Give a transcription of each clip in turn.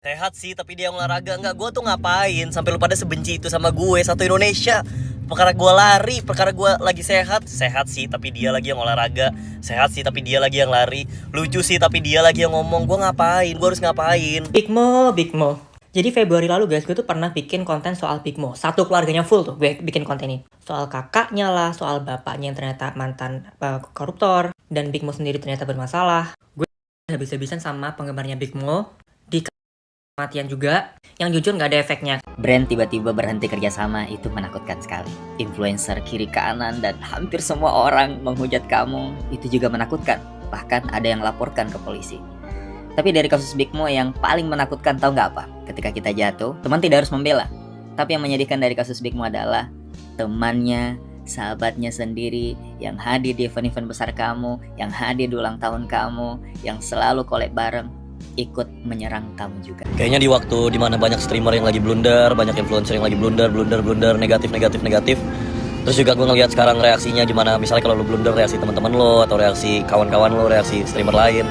Sehat sih, tapi dia yang olahraga. Enggak, gue tuh ngapain sampai lu pada sebenci itu sama gue, satu Indonesia. Perkara gue lari, perkara gue lagi sehat. Sehat sih, tapi dia lagi yang olahraga. Sehat sih, tapi dia lagi yang lari. Lucu sih, tapi dia lagi yang ngomong. Gue ngapain, gue harus ngapain. Big Mo. Jadi Februari lalu guys, gue tuh pernah bikin konten soal Big Mo. Satu keluarganya full tuh gue bikin konten ini. Soal kakaknya lah, soal bapaknya yang ternyata mantan koruptor. Dan Big Mo sendiri ternyata bermasalah. Gue habis-habisan sama penggemarnya Big Mo. Di kematian juga, yang jujur gak ada efeknya. Brand tiba-tiba berhenti kerjasama itu menakutkan sekali. Influencer kiri kanan dan hampir semua orang menghujat kamu, itu juga menakutkan. Bahkan ada yang laporkan ke polisi. Tapi dari kasus Big Mo yang paling menakutkan tahu nggak apa? Ketika kita jatuh, teman tidak harus membela. Tapi yang menyedihkan dari kasus Big Mo adalah temannya, sahabatnya sendiri yang hadir di event-event besar kamu, yang hadir di ulang tahun kamu, yang selalu collab bareng, ikut menyerang kamu juga. Kayaknya di waktu dimana banyak streamer yang lagi blunder, banyak influencer yang lagi blunder, negatif. Terus juga gue ngeliat sekarang reaksinya gimana, misalnya kalau lu blunder reaksi teman-teman lo atau reaksi kawan-kawan lo, reaksi streamer lain.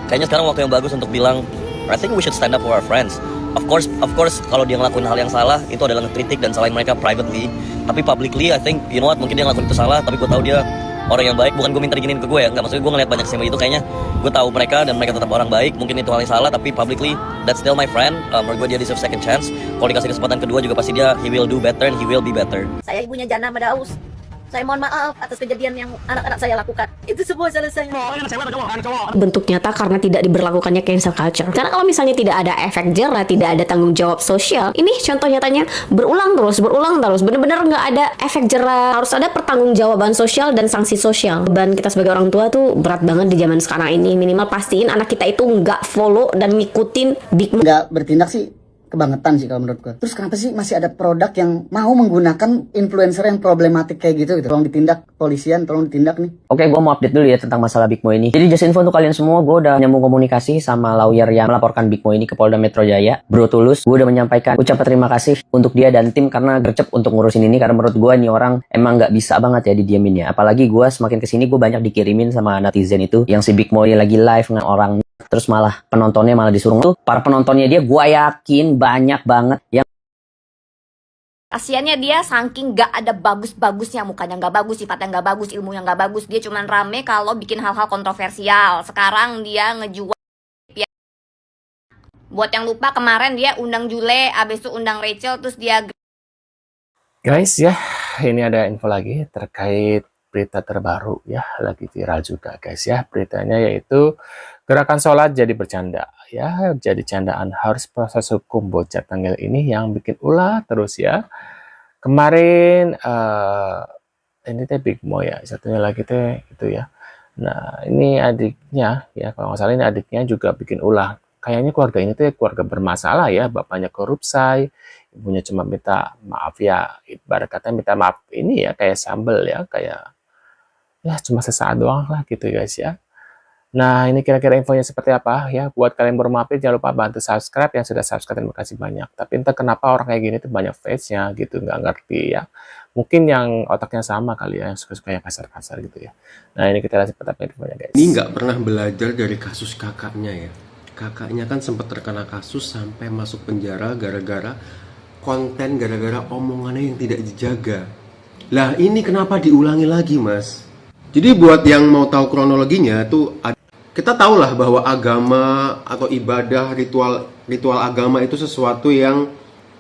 Kayaknya sekarang waktu yang bagus untuk bilang, I think we should stand up for our friends. Of course, kalau dia ngelakuin hal yang salah, itu adalah ngekritik dan salahin mereka privately. Tapi publicly, I think, you know what, mungkin dia ngelakuin itu salah, tapi gue tahu dia orang yang baik. Bukan gue minta diginin ke gue ya, nggak, maksudnya gue ngeliat banyak streamer itu, kayaknya gue tahu mereka dan mereka tetap orang baik. Mungkin itu hal yang salah, tapi publicly, that's still my friend. Menurut gue dia deserve second chance. Kalau dikasih kesempatan kedua juga pasti dia, he will do better and he will be better. Saya ibunya Jana Madaus. Saya mohon maaf atas kejadian yang anak-anak saya lakukan. Itu semua salah saya. Bentuk nyata karena tidak diberlakukannya cancel culture. Karena kalau misalnya tidak ada efek jerah, tidak ada tanggung jawab sosial, ini contoh nyatanya berulang terus, bener-bener nggak ada efek jerah. Harus ada pertanggungjawaban sosial dan sanksi sosial. Beban kita sebagai orang tua tuh berat banget di zaman sekarang ini. Minimal pastiin anak kita itu nggak follow dan ngikutin Big Mo. Nggak bertindak sih kebangetan sih kalau menurut gue. Terus kenapa sih masih ada produk yang mau menggunakan influencer yang problematik kayak gitu? Tolong ditindak, polisian, tolong ditindak nih. Oke, gue mau update dulu ya tentang masalah Big Mo ini. Jadi just info untuk kalian semua, gue udah nyambung komunikasi sama lawyer yang melaporkan Big Mo ini ke Polda Metro Jaya, Bro Tulus. Gue udah menyampaikan ucapan terima kasih untuk dia dan tim karena gercep untuk ngurusin ini, karena menurut gue nih orang emang nggak bisa banget ya didiemin ya. Apalagi gue semakin kesini gue banyak dikirimin sama netizen itu yang si Big Mo ini lagi live dengan orang, terus malah penontonnya malah disuruh tuh. Para penontonnya dia gue yakin banyak banget yang Kasiannya dia saking gak ada bagus-bagusnya, mukanya gak bagus, sifatnya gak bagus, ilmunya gak bagus. Dia cuman rame kalau bikin hal-hal kontroversial. Sekarang dia ngejual ya. Buat yang lupa, kemarin dia undang Jule, abis itu undang Rachel, terus dia... Guys ya, ini ada info lagi terkait berita terbaru ya, lagi viral juga guys ya. Beritanya yaitu gerakan sholat jadi bercanda ya, jadi candaan, harus proses hukum bocah tanggal ini yang bikin ulah terus ya. Kemarin ini teh Big Mo ya, satunya lagi teh itu ya. Nah ini adiknya ya, kalau nggak salah ini adiknya juga bikin ulah. Kayaknya keluarga ini tuh keluarga bermasalah ya, bapaknya korupsi, ibunya cuma minta maaf ya, ibarat katanya minta maaf ini ya kayak sambel ya, kayak ya cuma sesaat doang lah gitu guys ya. Nah ini kira-kira infonya seperti apa ya. Buat kalian baru mampir jangan lupa bantu subscribe, yang sudah subscribe terima kasih banyak. Tapi entah kenapa orang kayak gini tuh banyak fansnya gitu, nggak ngerti ya. Mungkin yang otaknya sama kali ya, yang suka-suka yang kasar-kasar gitu ya. Nah ini kita lihat seperti apa infonya guys. Ini nggak pernah belajar dari kasus kakaknya ya. Kakaknya kan sempat terkena kasus sampai masuk penjara gara-gara konten, gara-gara omongannya yang tidak dijaga. Lah ini kenapa diulangi lagi mas? Jadi buat yang mau tahu kronologinya tuh, kita tahulah bahwa agama atau ibadah, ritual agama itu sesuatu yang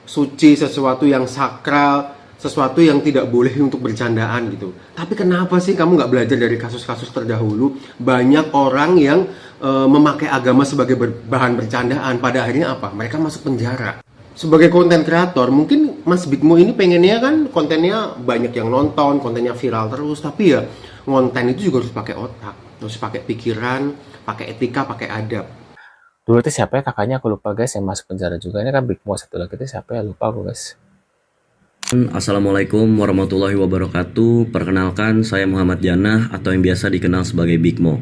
suci, sesuatu yang sakral, sesuatu yang tidak boleh untuk bercandaan gitu. Tapi kenapa sih kamu nggak belajar dari kasus-kasus terdahulu? Banyak orang yang memakai agama sebagai bahan bercandaan, pada akhirnya apa? Mereka masuk penjara. Sebagai konten kreator, mungkin Mas Big Mo ini pengennya kan kontennya banyak yang nonton, kontennya viral terus, tapi ya konten itu juga harus pakai otak, harus pakai pikiran, pakai etika, pakai adab. Dulu itu siapa ya kakaknya, aku lupa guys, yang masuk penjara juga. Ini kan Big Mo, satu lagi itu siapa ya, lupa aku guys. Assalamualaikum warahmatullahi wabarakatuh. Perkenalkan, saya Muhammad Janah atau yang biasa dikenal sebagai Big Mo.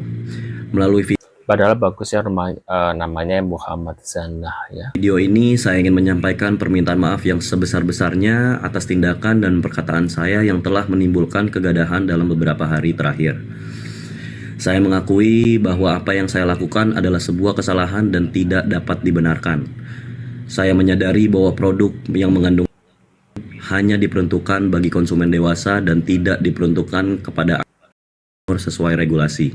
Melalui Padahal bagus ya namanya Muhammad Zanah ya. video ini saya ingin menyampaikan permintaan maaf yang sebesar-besarnya atas tindakan dan perkataan saya yang telah menimbulkan kegadahan dalam beberapa hari terakhir. Saya mengakui bahwa apa yang saya lakukan adalah sebuah kesalahan dan tidak dapat dibenarkan. Saya menyadari bahwa produk yang mengandung hanya diperuntukkan bagi konsumen dewasa dan tidak diperuntukkan kepada sesuai regulasi.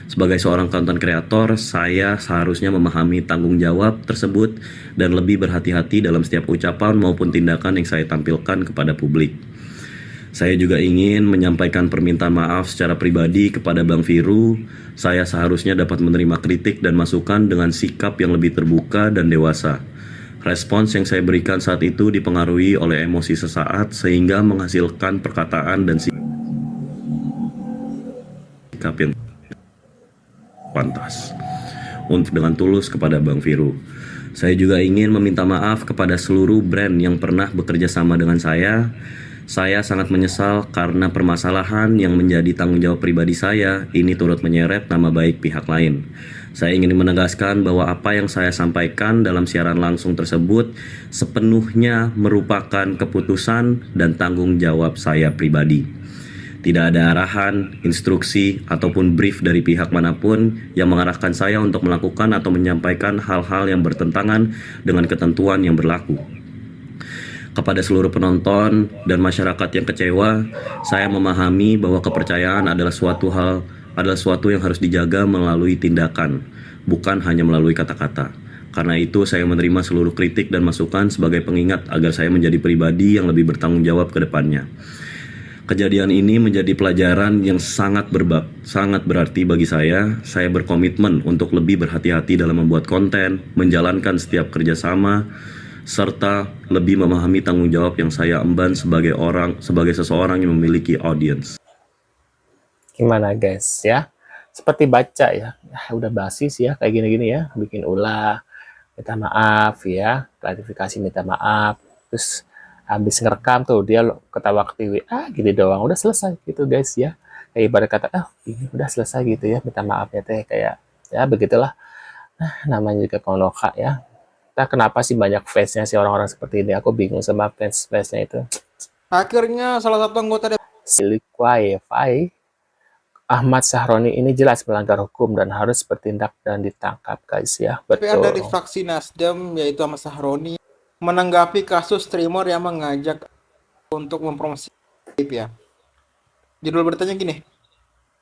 Sebagai seorang content creator, saya seharusnya memahami tanggung jawab tersebut dan lebih berhati-hati dalam setiap ucapan maupun tindakan yang saya tampilkan kepada publik. Saya juga ingin menyampaikan permintaan maaf secara pribadi kepada Bang Viru. Saya seharusnya dapat menerima kritik dan masukan dengan sikap yang lebih terbuka dan dewasa. Respons yang saya berikan saat itu dipengaruhi oleh emosi sesaat sehingga menghasilkan perkataan dan sikap yang pantas. Untuk dengan tulus kepada Bang Viru. Saya juga ingin meminta maaf kepada seluruh brand yang pernah bekerja sama dengan saya. Saya sangat menyesal karena permasalahan yang menjadi tanggung jawab pribadi saya ini turut menyeret nama baik pihak lain. Saya ingin menegaskan bahwa apa yang saya sampaikan dalam siaran langsung tersebut sepenuhnya merupakan keputusan dan tanggung jawab saya pribadi. Tidak ada arahan, instruksi, ataupun brief dari pihak manapun yang mengarahkan saya untuk melakukan atau menyampaikan hal-hal yang bertentangan dengan ketentuan yang berlaku. Kepada seluruh penonton dan masyarakat yang kecewa, saya memahami bahwa kepercayaan adalah suatu yang harus dijaga melalui tindakan, bukan hanya melalui kata-kata. Karena itu saya menerima seluruh kritik dan masukan sebagai pengingat agar saya menjadi pribadi yang lebih bertanggung jawab ke depannya. Kejadian ini menjadi pelajaran yang sangat berarti bagi saya. Saya berkomitmen untuk lebih berhati-hati dalam membuat konten, menjalankan setiap kerjasama, serta lebih memahami tanggung jawab yang saya emban sebagai seseorang yang memiliki audiens. Gimana guys ya? Seperti baca ya, udah basi sih ya kayak gini-gini ya, bikin ulah, minta maaf ya, klarifikasi minta maaf, terus habis ngerekam tuh dia ketawa ketiwi, gini doang, udah selesai gitu guys ya. Kayak ibarat kata, ini udah selesai gitu ya, minta maafnya teh kayak ya begitulah. Nah, namanya juga konoka ya. Nah, kenapa sih banyak fansnya sih orang-orang seperti ini? Aku bingung sama fansnya itu. Akhirnya salah satu anggota Silikwai Ahmad Sahroni ini jelas melanggar hukum dan harus bertindak dan ditangkap guys ya. DPR Betul. dari fraksi Nasdem yaitu Ahmad Sahroni menanggapi kasus streamer yang mengajak untuk mempromosi ya. Judul bertanya gini.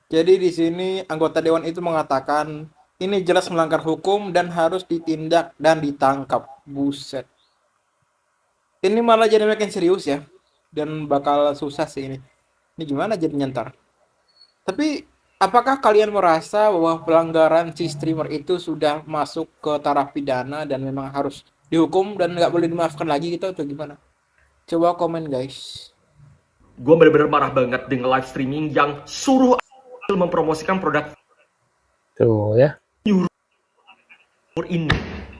Jadi di sini anggota dewan itu mengatakan ini jelas melanggar hukum dan harus ditindak dan ditangkap. Buset. Ini malah jadi makin serius ya. Dan bakal susah sih ini. Ini gimana jadi nyentar? Tapi apakah kalian merasa bahwa pelanggaran si streamer itu sudah masuk ke taraf pidana dan memang harus dihukum dan nggak boleh dimaafkan lagi gitu atau gimana? Coba komen guys. Gue bener-bener marah banget dengan live streaming yang suruh mempromosikan produk Tuh ya. ini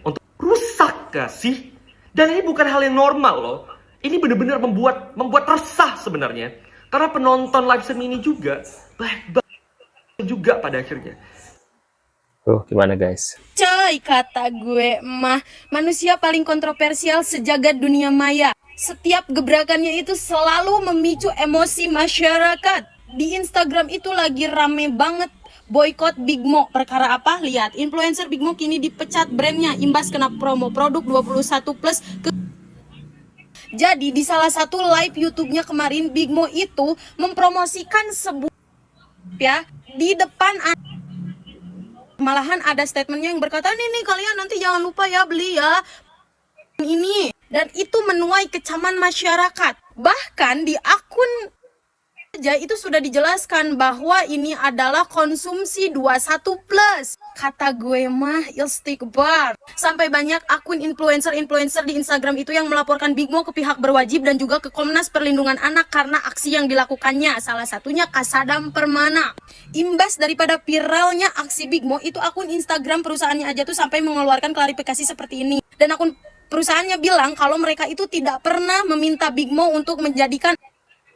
untuk rusak gak sih? Dan ini bukan hal yang normal loh. Ini benar-benar membuat resah sebenarnya. Karena penonton live stream ini juga baik juga pada akhirnya. Tuh gimana guys? Coy, kata gue mah manusia paling kontroversial sejagat dunia maya. Setiap gebrakannya itu selalu memicu emosi masyarakat. Di Instagram itu lagi rame banget boykot Big Mo. Perkara apa? Lihat, influencer Big Mo kini dipecat brandnya imbas kena promo produk 21 plus Jadi di salah satu live YouTube-nya kemarin Big Mo itu mempromosikan sebuah ya di depan malahan ada statementnya yang berkata nih kalian nanti jangan lupa ya beli ya ini, dan itu menuai kecaman masyarakat. Bahkan di akun aja itu sudah dijelaskan bahwa ini adalah konsumsi 21 plus. Kata gue mah istighfar. Sampai banyak akun influencer di Instagram itu yang melaporkan Big Mo ke pihak berwajib dan juga ke Komnas Perlindungan Anak karena aksi yang dilakukannya. Salah satunya Kasadam Permana. Imbas daripada viralnya aksi Big Mo, itu akun Instagram perusahaannya aja tuh sampai mengeluarkan klarifikasi seperti ini. Dan akun perusahaannya bilang kalau mereka itu tidak pernah meminta Big Mo untuk menjadikan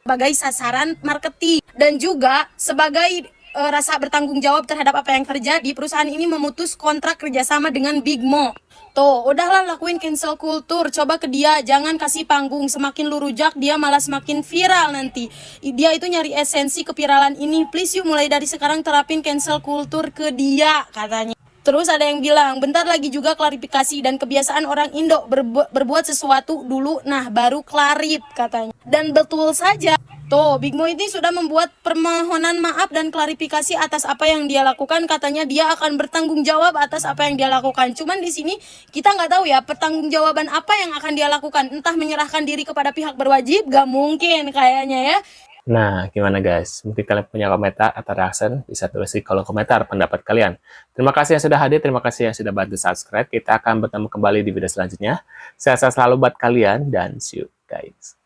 sebagai sasaran marketing dan juga sebagai rasa bertanggung jawab terhadap apa yang terjadi, perusahaan ini memutus kontrak kerjasama dengan Big Mo. Tuh, udahlah lakuin cancel culture, coba ke dia, jangan kasih panggung. Semakin lu rujak, dia malah semakin viral nanti. Dia itu nyari esensi keviralan ini, please yuk mulai dari sekarang terapin cancel culture ke dia, katanya. Terus ada yang bilang, bentar lagi juga klarifikasi dan kebiasaan orang Indo berbuat sesuatu dulu, nah baru klarif, katanya. Dan betul saja. Tuh, Big Mo ini sudah membuat permohonan maaf dan klarifikasi atas apa yang dia lakukan. Katanya dia akan bertanggung jawab atas apa yang dia lakukan. Cuman di sini kita nggak tahu ya pertanggungjawaban apa yang akan dia lakukan. Entah menyerahkan diri kepada pihak berwajib, gak mungkin kayaknya ya. Nah, gimana guys? Mungkin kalian punya komentar atau reaction, bisa tulis di kolom komentar pendapat kalian. Terima kasih yang sudah hadir, terima kasih yang sudah bantu subscribe. Kita akan bertemu kembali di video selanjutnya. Sehat-sehat selalu buat kalian dan see you guys.